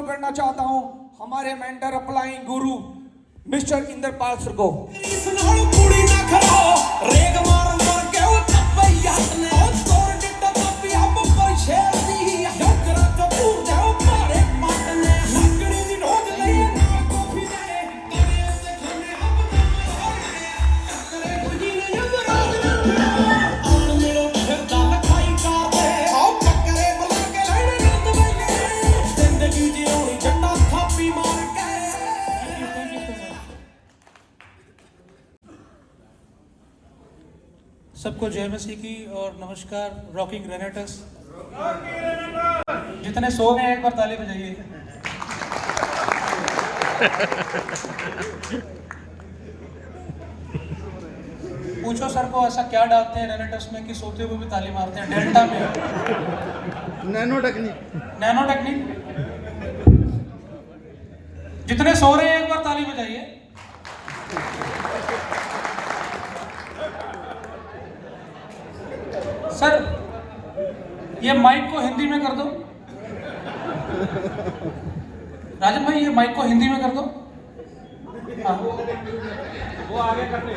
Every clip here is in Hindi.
करना चाहता हूं हमारे मेंटर अप्लाइंग गुरु मिस्टर इंद्रपाल सर को। सबको जय मसीह की और नमस्कार। रॉकिंग रेनेटस जितने सो गए एक बार ताली बजाइए। पूछो सर को ऐसा क्या डालते हैं रेनेटस में कि सोते हुए भी ताली मारते हैं डेल्टा में? Nano technique. Nano technique. जितने सो रहे हैं एक बार ताली बजाइए। सर ये माइक को हिंदी में कर दो। राजन भाई ये माइक को हिंदी में कर दो। हाँ। वो आगे कर दे।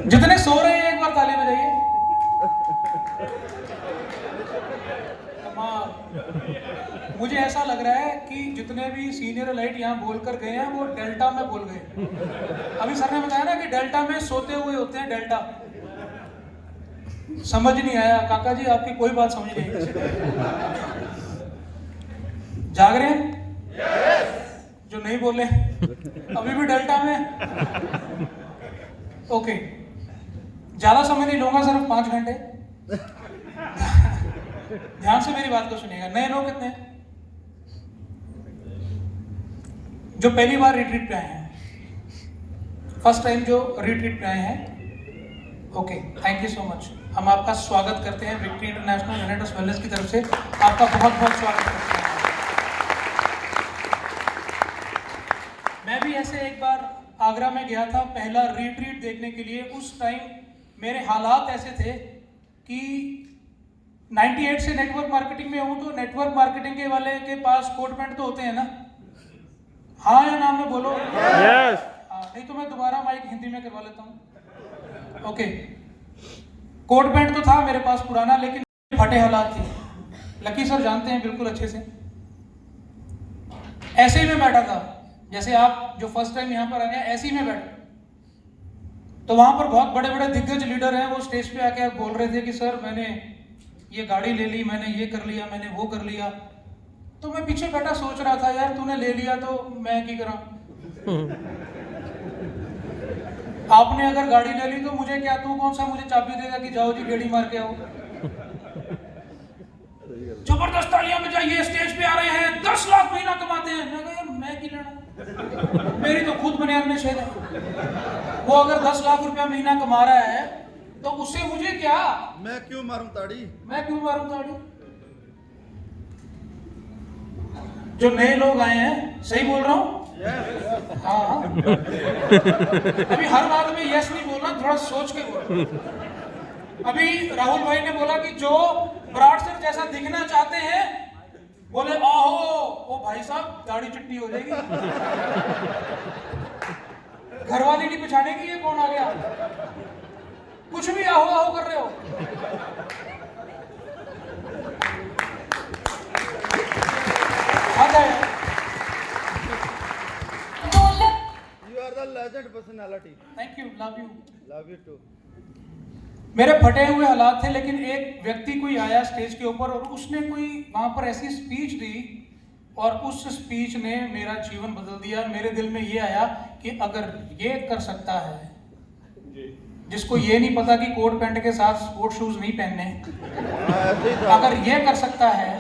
जितने सो रहे हैं एक बार ताली बजाइए। मुझे ऐसा लग रहा है कि जितने भी सीनियर लाइट यहाँ बोल कर गए हैं वो डेल्टा में बोल गए। अभी सर ने बताया ना कि डेल्टा में सोते हुए होते हैं डेल्टा। समझ नहीं आया काका जी, आपकी कोई बात समझ नहीं आई। जाग रहे हैं? जो नहीं बोले अभी भी डेल्टा में। ओके, ज्यादा समय नहीं लूंगा, सिर्फ 5 घंटे। ध्यान से मेरी बात को सुनिएगा। नए लोग कितने हैं जो पहली बार रिट्रीट पे आए हैं? फर्स्ट टाइम जो रिट्रीट पे आए हैं? Okay, thank you so much. हम आपका स्वागत करते हैं विक्ट्री इंटरनेशनल रेनेटस वेलनेस की तरफ से। आपका बहुत बहुत स्वागत करते हैं। मैं भी ऐसे एक बार आगरा में गया था पहला रिट्रीट देखने के लिए। उस टाइम मेरे हालात ऐसे थे कि 98 से नेटवर्क मार्केटिंग में हूँ, तो नेटवर्क मार्केटिंग के वाले के पास कोट पैंट तो होते हैं ना? हाँ या नाम में बोलो। यस। नहीं तो मैं दोबारा माइक हिंदी में करवा लेता हूँ। ओके, कोट पैंट तो था मेरे पास पुराना, लेकिन फटे हालात थे। लकी सर जानते हैं बिल्कुल अच्छे से। ऐसे ही मैं बैठा था जैसे आप जो फर्स्ट टाइम यहाँ पर आए हैं, ऐसे ही मैं बैठा। तो वहां पर बहुत बड़े बड़े दिग्गज लीडर हैं, वो स्टेज पे आके बोल रहे थे कि सर मैंने ये गाड़ी ले ली, मैंने ये कर लिया, मैंने वो कर लिया। तो मैं पीछे बैठा सोच रहा था यार तूने ले लिया तो मैं क्या करा। आपने अगर गाड़ी ले ली तो मुझे क्या, तू कौन सा मुझे चाबी देगा कि जाओ जी गेड़ी मार के आओ। जबरदस्त तालियां बजाइए, स्टेज पे आ रहे हैं, 10 लाख महीना कमाते हैं। मैं कहा मैं की लेना, मेरी तो खुद बुनियाद में शेर है। वो अगर 10 लाख रुपया महीना कमा रहा है तो उससे मुझे क्या? मैं क्यों मारूं ताड़ी? मैं क्यों मारूं ताड़ी? जो नए लोग आए हैं, सही बोल रहा हूँ? हाँ। अभी हर बात में यस नहीं बोलना, थोड़ा सोच के बोल। अभी राहुल भाई ने बोला कि जो ब्राड सर जैसा दिखना चाहते हैं, बोले आहो ओ भाई साहब दाढ़ी चिट्टी हो जाएगी। घरवाली नहीं पहचानेगी ये कौन आ गया। कुछ भी आहो आहो कर रहे हो। आ जाए। You are the legend personality. Thank you, love you. Love you too. मेरे फटे हुए हालात थे, लेकिन एक व्यक्ति कोई आया स्टेज के ऊपर और उसने कोई वहां पर ऐसी स्पीच दी, और उस स्पीच ने मेरा जीवन बदल दिया। मेरे दिल में ये आया कि अगर ये कर सकता है, जिसको ये नहीं पता कि कोट पैंट के साथ स्पोर्ट शूज नहीं पहनने, अगर ये कर सकता है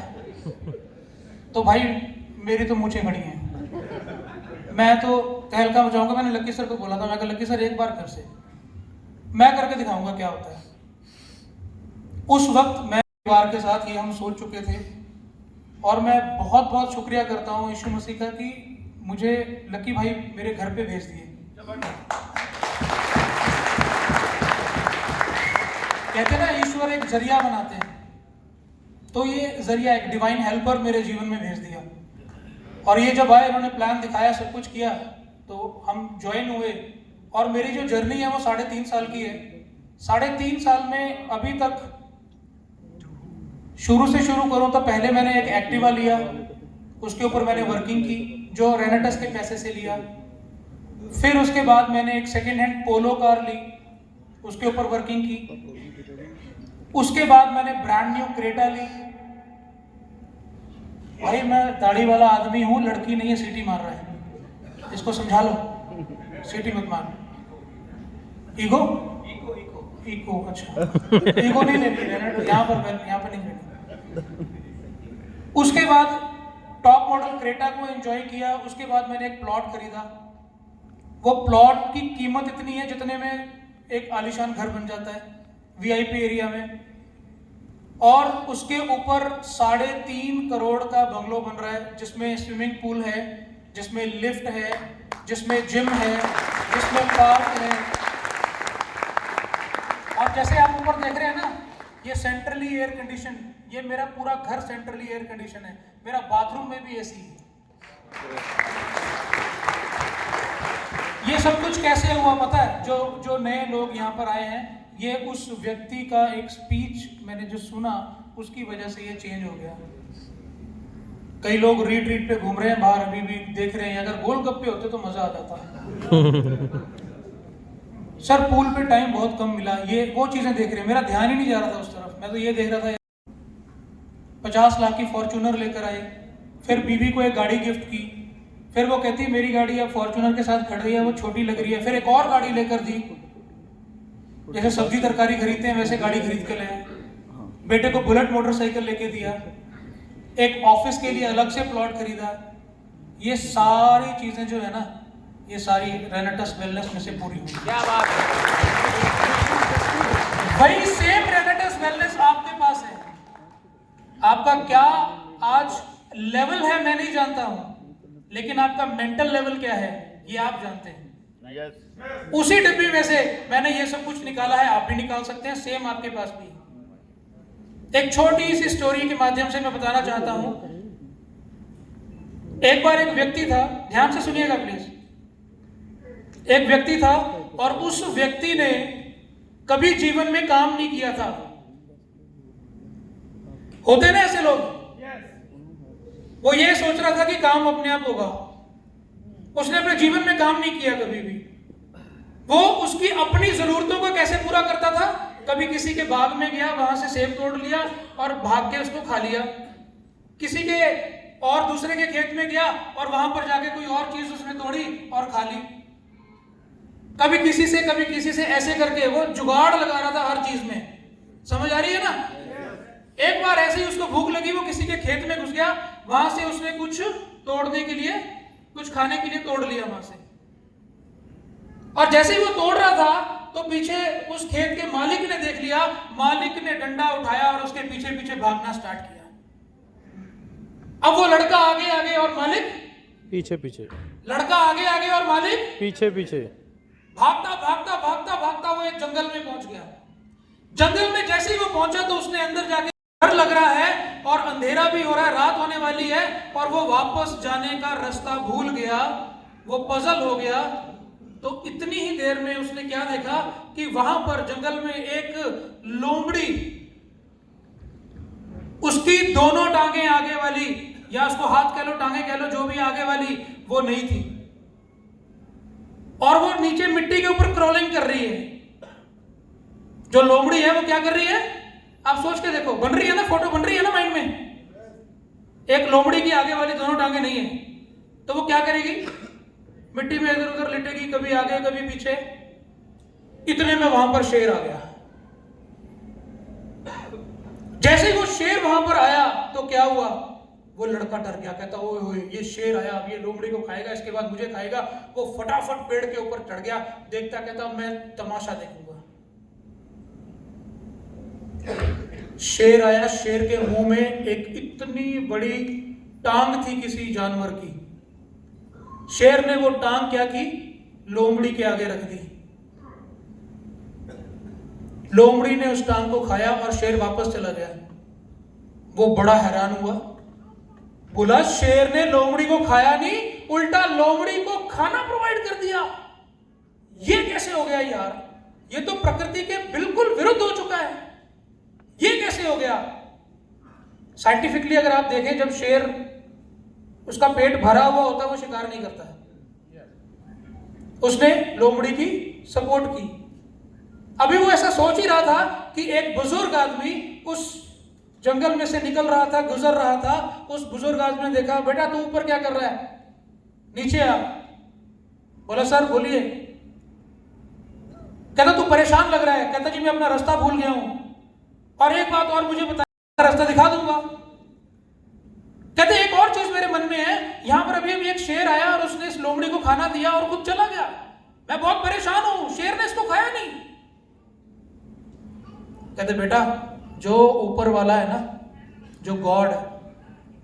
तो भाई मेरी तो मूंछें खड़ी हैं। मैं तो तहलका बजाऊंगा। मैंने लकी सर को बोला था, मैं कहा लकी सर एक बार कर से मैं करके दिखाऊंगा क्या होता है। उस वक्त मैं परिवार के साथ ये हम सोच चुके थे, और मैं बहुत बहुत शुक्रिया करता हूँ यीशु मसीह का कि मुझे लकी भाई मेरे घर पे भेज दिए। कहते ना ईश्वर एक जरिया बनाते हैं। तो ये जरिया एक डिवाइन हेल्पर मेरे जीवन में भेज दिया। और ये जब आए, इन्होंने प्लान दिखाया, सब कुछ किया, तो हम ज्वाइन हुए। और मेरी जो जर्नी है वो 3.5 साल की है। 3.5 साल में अभी तक, शुरू से शुरू करूं तो पहले मैंने एक एक्टिवा लिया, उसके ऊपर मैंने वर्किंग की, जो रेनेटस के पैसे से लिया। फिर उसके बाद मैंने एक सेकेंड हैंड पोलो कार ली, उसके ऊपर वर्किंग की। उसके बाद मैंने ब्रांड न्यू क्रेटा ली। भाई मैं दाढ़ी वाला आदमी हूं, लड़की नहीं है सीटी मार रहा है, इसको समझा लो, सीटी मत मार। ईगो ईगो ईगो ईगो, अच्छा ईगो नहीं लेनी है यहाँ पर नहीं लेनी। उसके बाद टॉप मॉडल क्रेटा को एंजॉय किया। उसके बाद मैंने एक प्लॉट खरीदा। वो प्लॉट की कीमत इतनी है जितने में एक आलीशान घर बन जाता है वीआईपी एरिया में। और उसके ऊपर 3.5 करोड़ का बंगलो बन रहा है, जिसमें स्विमिंग पूल है, जिसमें लिफ्ट है, जिसमें जिम है, जिसमें पार्क है। और जैसे आप ऊपर देख रहे हैं ना, ये सेंट्रली एयर कंडीशन, ये मेरा पूरा घर सेंट्रली एयर कंडीशन है। मेरा बाथरूम में भी एसी है। ये सब कुछ कैसे हुआ पता है? जो नए लोग यहाँ पर आए हैं, ये उस व्यक्ति का एक स्पीच मैंने जो सुना, उसकी वजह से ये चेंज हो गया। कई लोग रीट्रीट पे घूम रहे हैं बाहर, अभी भी देख रहे हैं। अगर गोलगप्पे होते तो मजा आ जाता। सर पूल पे टाइम बहुत कम मिला, ये वो चीजें देख रहे हैं, मेरा ध्यान ही नहीं जा रहा था उस तरफ। मैं तो ये देख रहा था 50 लाख की फॉर्च्यूनर लेकर आए, फिर बीवी को एक गाड़ी गिफ्ट की, फिर वो कहती है मेरी गाड़ी अब फॉर्च्यूनर के साथ खड़ रही है, वो छोटी लग रही है। फिर एक और गाड़ी लेकर दी, जैसे सब्जी तरकारी खरीदते हैं वैसे गाड़ी खरीद के लाए। बेटे को बुलेट मोटरसाइकिल लेके दिया, एक ऑफिस के लिए अलग से प्लॉट खरीदा। ये सारी चीजें जो है ना, ये सारी रेनेटस वेलनेस में से पूरी हुई। क्या बात है। वही सेम रेनेटस वेलनेस आपके पास है। आपका क्या आज लेवल है मैं नहीं जानता हूं, लेकिन आपका मेंटल लेवल क्या है ये आप जानते हैं। उसी डिब्बी में से मैंने ये सब कुछ निकाला है, आप भी निकाल सकते हैं, सेम आपके पास भी। एक छोटी सी स्टोरी के माध्यम से मैं बताना चाहता हूं। एक बार एक व्यक्ति था, ध्यान से सुनिएगा प्लीज। एक व्यक्ति था और उस व्यक्ति ने कभी जीवन में काम नहीं किया था। होते ना ऐसे लोग, वो ये सोच रहा था कि काम अपने आप होगा। उसने अपने जीवन में काम नहीं किया कभी भी। वो उसकी अपनी जरूरतों को कैसे पूरा करता था? कभी किसी के बाग में गया, वहां से सेब तोड़ लिया और भाग के उसको खा लिया। किसी के और दूसरे के खेत में गया और वहां पर जाके कोई और चीज उसने तोड़ी और खा ली। कभी किसी से ऐसे करके वो जुगाड़ लगा रहा था हर चीज में। समझ आ रही है ना? एक बार ऐसे ही उसको भूख लगी, वो किसी के खेत में घुस गया, वहां से उसने कुछ तोड़ने के लिए, कुछ खाने के लिए तोड़ लिया वहां से। और जैसे ही वो तोड़ रहा था तो पीछे उस खेत के मालिक ने देख लिया। मालिक ने डंडा उठाया और उसके पीछे पीछे भागना स्टार्ट किया। अब वो लड़का आगे आगे और मालिक पीछे पीछे, लड़का आगे आगे और मालिक पीछे पीछे, भागता भागता भागता भागता वो एक जंगल में पहुंच गया। जंगल में जैसे ही वो पहुंचा तो उसने अंदर जाके, डर लग रहा है और अंधेरा भी हो रहा है, रात होने वाली है, और वो वापस जाने का रास्ता भूल गया। वो पजल हो गया। तो इतनी ही देर में उसने क्या देखा कि वहां पर जंगल में एक लोमड़ी, उसकी दोनों टांगे आगे वाली, या उसको हाथ कह लो, टांगे कह लो, जो भी आगे वाली, वो नहीं थी। और वो नीचे मिट्टी के ऊपर क्रॉलिंग कर रही है। जो लोमड़ी है वो क्या कर रही है? आप सोच के देखो, बन रही है ना, फोटो बन रही है ना माइंड में। एक लोमड़ी की आगे वाली दोनों टांगे नहीं है, तो वो क्या करेगी? मिट्टी में इधर उधर लिटेगी, कभी आगे कभी पीछे। इतने में वहां पर शेर आ गया। जैसे ही वो शेर वहां पर आया तो क्या हुआ? वो लड़का डर गया, कहता ओए ओए ये शेर आया, अब ये लोमड़ी को खाएगा, इसके बाद मुझे खाएगा। वो फटाफट पेड़ के ऊपर चढ़ गया। देखता कहता मैं तमाशा देखूंगा। शेर आया, शेर के मुंह में एक इतनी बड़ी टांग थी किसी जानवर की। शेर ने वो टांग क्या की? लोमड़ी के आगे रख दी। लोमड़ी ने उस टांग को खाया और शेर वापस चला गया। वो बड़ा हैरान हुआ, बोला शेर ने लोमड़ी को खाया नहीं, उल्टा लोमड़ी को खाना प्रोवाइड कर दिया। ये कैसे हो गया यार? ये तो प्रकृति के बिल्कुल विरुद्ध हो चुका है। ये कैसे हो गया? साइंटिफिकली अगर आप देखें, जब शेर उसका पेट भरा हुआ होता है वो शिकार नहीं करता है। उसने लोमड़ी की सपोर्ट की। अभी वो ऐसा सोच ही रहा था कि एक बुजुर्ग आदमी उस जंगल में से निकल रहा था, गुजर रहा था। उस बुजुर्ग आदमी ने देखा, बेटा तू ऊपर क्या कर रहा है, नीचे आ। बोला सर बोलिए। कहता तू परेशान लग रहा है। कहता जी मैं अपना रास्ता भूल गया हूं, और एक बात और मुझे बता, रास्ता दिखा दूंगा। कहते एक और चीज मेरे मन में है, यहां पर अभी एक शेर आया और उसने इस लोमड़ी को खाना दिया और खुद चला गया। मैं बहुत परेशान हूं, शेर ने इसको खाया नहीं। कहते बेटा जो ऊपर वाला है ना, जो गॉड है,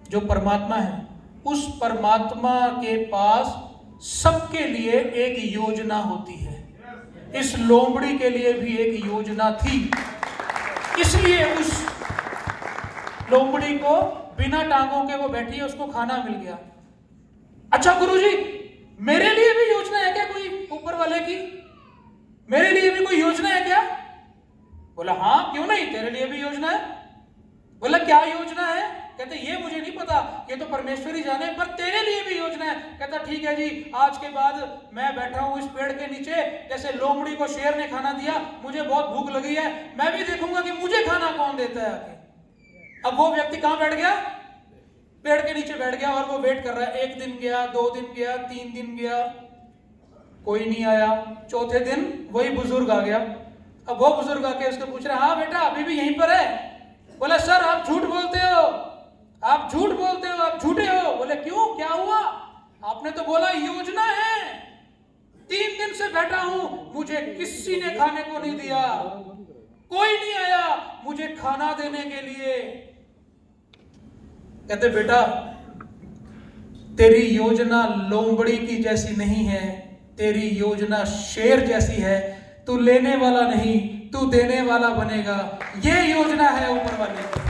जो परमात्मा है, उस परमात्मा के पास सबके लिए एक योजना होती है। इस लोमड़ी के लिए भी एक योजना थी, इसलिए उस लोमड़ी को बिना टांगों के वो बैठी है, उसको खाना मिल गया। अच्छा गुरुजी, मेरे लिए भी योजना है क्या कोई ऊपर वाले की? मेरे लिए भी कोई योजना है क्या? बोला हाँ क्यों नहीं, तेरे लिए भी योजना है। बोला क्या योजना है? कहते ये मुझे नहीं पता, ये तो परमेश्वर ही जाने, पर तेरे लिए भी योजना है। कहता ठीक है जी, आज के बाद मैं बैठा हूं इस पेड़ के नीचे, जैसे लोमड़ी को शेर ने खाना दिया, मुझे बहुत भूख लगी है, मैं भी देखूंगा कि मुझे खाना कौन देता है आके। अब वो व्यक्ति कहां बैठ गया? पेड़ के नीचे बैठ गया और वो वेट कर रहा है। 1 दिन गया, 2 दिन गया, 3 दिन गया, कोई नहीं आया। चौथे दिन वही बुजुर्ग आ गया। अब वो बुजुर्ग आके उसको पूछ रहा है, हाँ बेटा अभी भी यहीं पर है? बोला सर आप झूठ बोलते हो, आप झूठ बोलते हो, आप झूठे हो। बोले क्यों, क्या हुआ? आपने तो बोला योजना है। 3 दिन से बैठा हूं, मुझे किसी ने खाने को नहीं दिया, कोई नहीं आया मुझे खाना देने के लिए। कहते बेटा तेरी योजना लोमड़ी की जैसी नहीं है, तेरी योजना शेर जैसी है। तू लेने वाला नहीं, तू देने वाला बनेगा। ये योजना है ऊपर वाले की।